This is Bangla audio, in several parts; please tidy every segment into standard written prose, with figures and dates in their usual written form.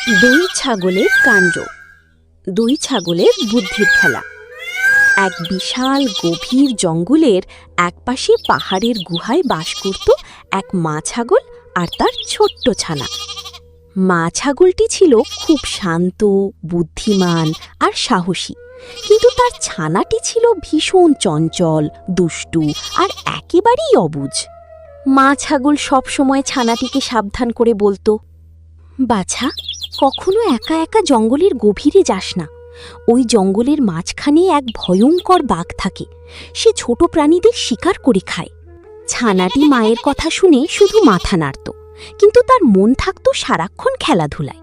দুই ছাগলের কাণ্ড। দুই ছাগলের বুদ্ধির খেলা। এক বিশাল গভীর জঙ্গলের একপাশে পাহাড়ের গুহায় বাস করত এক মা ছাগল আর তার ছোট্ট ছানা। মা ছাগলটি ছিল খুব শান্ত, বুদ্ধিমান আর সাহসী, কিন্তু তার ছানাটি ছিল ভীষণ চঞ্চল, দুষ্টু আর একেবারেই অবুঝ। মা ছাগল সবসময় ছানাটিকে সাবধান করে বলতো, বাছা, কখনো একা একা জঙ্গলের গভীরে যাস না। ওই জঙ্গলের মাঝখানে এক ভয়ঙ্কর বাঘ থাকে, সে ছোট প্রাণীদের শিকার করে খায়। ছানাটি মায়ের কথা শুনে শুধু মাথা নাড়ত, কিন্তু তার মন থাকত সারাক্ষণ খেলাধুলায়।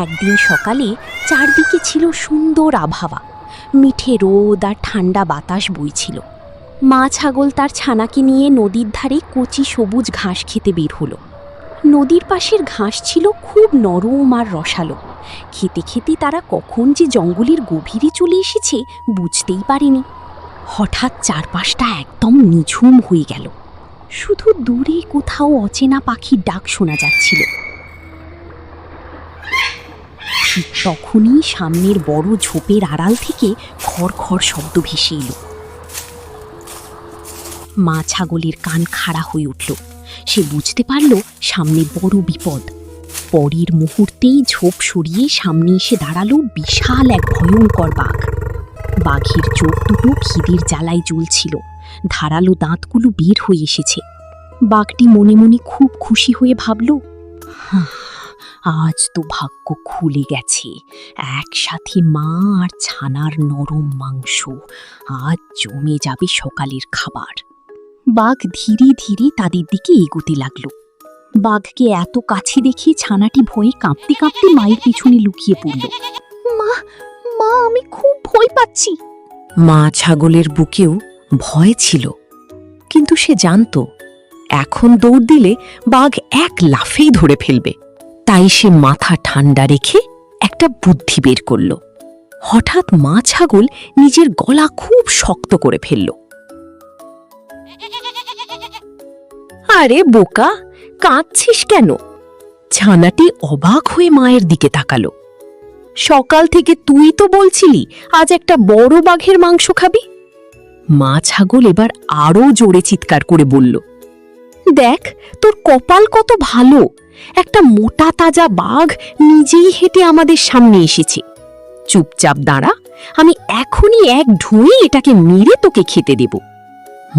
একদিন সকালে চারদিকে ছিল সুন্দর আবহাওয়া, মিঠে রোদ আর ঠান্ডা বাতাস বইছিল। মা ছাগল তার ছানাকে নিয়ে নদীর ধারে কচি সবুজ ঘাস খেতে বের হলো। নদীর পাশের ঘাস ছিল খুব নরম আর রসালো। খেতে খেতে তারা কখন যে জঙ্গলের গভীরে চলে এসেছে বুঝতেই পারেনি। হঠাৎ চারপাশটা একদম নিঝুম হয়ে গেল, শুধু দূরে কোথাও অচেনা পাখির ডাক শোনা যাচ্ছিল। ঠিক তখনই সামনের বড় ঝোপের আড়াল থেকে খড়খড় শব্দ ভেসে এলো। মা ছাগলের কান খাড়া হয়ে উঠল। সে বুঝতে পারল সামনে বড় বিপদ। পরের মুহূর্তেই ঝোপ সরিয়ে সামনে এসে দাঁড়ালো বিশাল এক ভয়ঙ্কর বাঘ। বাঘের চোখ দুটো খিদের জ্বালায় জ্বলছিল, ধারালো দাঁতগুলো বের হয়ে এসেছে। বাঘটি মনে মনে খুব খুশি হয়ে ভাবল, আজ তো ভাগ্য খুলে গেছে। একসাথে মা আর ছানার নরম মাংস, আজ জমে যাবে সকালের খাবার। বাঘ ধীরে ধীরে তাদের দিকে এগোতে লাগলো। বাঘকে এত কাছে দেখে ছানাটি ভয়ে কাঁপতে কাঁপতে মায়ের পিছনে লুকিয়ে পড়ল। মা, মা, আমি খুব ভয় পাচ্ছি। মা ছাগলের বুকেও ভয় ছিল, কিন্তু সে জানত এখন দৌড় দিলে বাঘ এক লাফেই ধরে ফেলবে। তাই সে মাথা ঠান্ডা রেখে একটা বুদ্ধি বের করল। হঠাৎ মা ছাগল নিজের গলা খুব শক্ত করে ফেলল। আরে বোকা, কাঁদছিস কেন? ছানাটি অবাক হয়ে মায়ের দিকে তাকালো। সকাল থেকে তুই তো বলছিলি আজ একটা বড় বাঘের মাংস খাবি। মা ছাগল এবার আরো জোরে চিৎকার করে বলল, দেখ তোর কপাল কত ভালো, একটা মোটা তাজা বাঘ নিজেই হেঁটে আমাদের সামনে এসেছে। চুপচাপ দাঁড়া, আমি এখনই এক ঢুঁয়ে এটাকে মেরে তোকে খেতে দেব।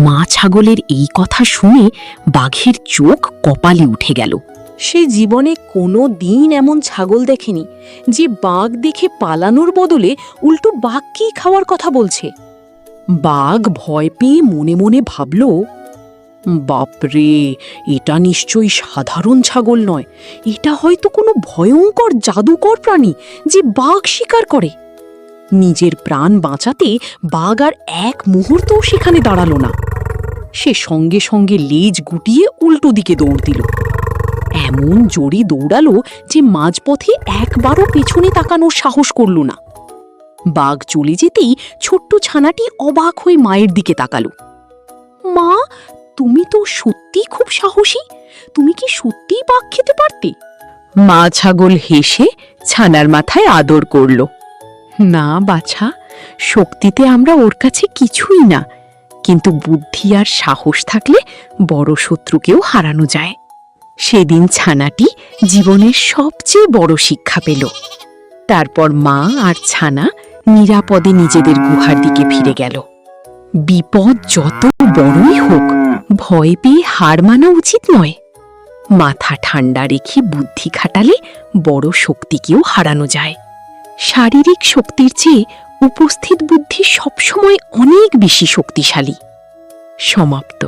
মা ছাগলের এই কথা শুনে বাঘের চোখ কপালে উঠে গেল। সে জীবনে কোনো দিন এমন ছাগল দেখেনি যে বাঘ দেখে পালানোর বদলে উল্টো বাঘকেই খাওয়ার কথা বলছে। বাঘ ভয় পেয়ে মনে মনে ভাবল, বাপরে, এটা নিশ্চয়ই সাধারণ ছাগল নয়, এটা হয়তো কোনো ভয়ঙ্কর জাদুকর প্রাণী যে বাঘ শিকার করে। নিজের প্রাণ বাঁচাতে বাঘ আর এক মুহূর্তও সেখানে দাঁড়ালো না। সে সঙ্গে সঙ্গে লেজ গুটিয়ে উল্টো দিকে দৌড় দিল। এমন জোরে দৌড়ালো যে মাঝপথে একবারও পেছনে তাকানোর সাহস করল না। বাঘ চলে যেতেই ছোট্ট ছানাটি অবাক হয়ে মায়ের দিকে তাকালো। মা, তুমি তো সত্যি খুব সাহসী, তুমি কি সত্যিই বাঘ খেতে পারতে? মা ছাগল হেসে ছানার মাথায় আদর করল। না বাছা, শক্তিতে আমরা ওর কাছে কিছুই না, কিন্তু বুদ্ধি আর সাহস থাকলে বড় শত্রুকেও হারানো যায়। সেদিন ছানাটি জীবনের সবচেয়ে বড় শিক্ষা পেল। তারপর মা আর ছানা নিরাপদে নিজেদের গুহার দিকে ফিরে গেল। বিপদ যত বড়ই হোক, ভয় পেয়ে হার মানা উচিত নয়। মাথা ঠান্ডা রেখে বুদ্ধি খাটালে বড় শক্তিকেও হারানো যায়। শারীরিক শক্তির চেয়ে উপস্থিত বুদ্ধি সবসময় অনেক বেশি শক্তিশালী। সমাপ্ত।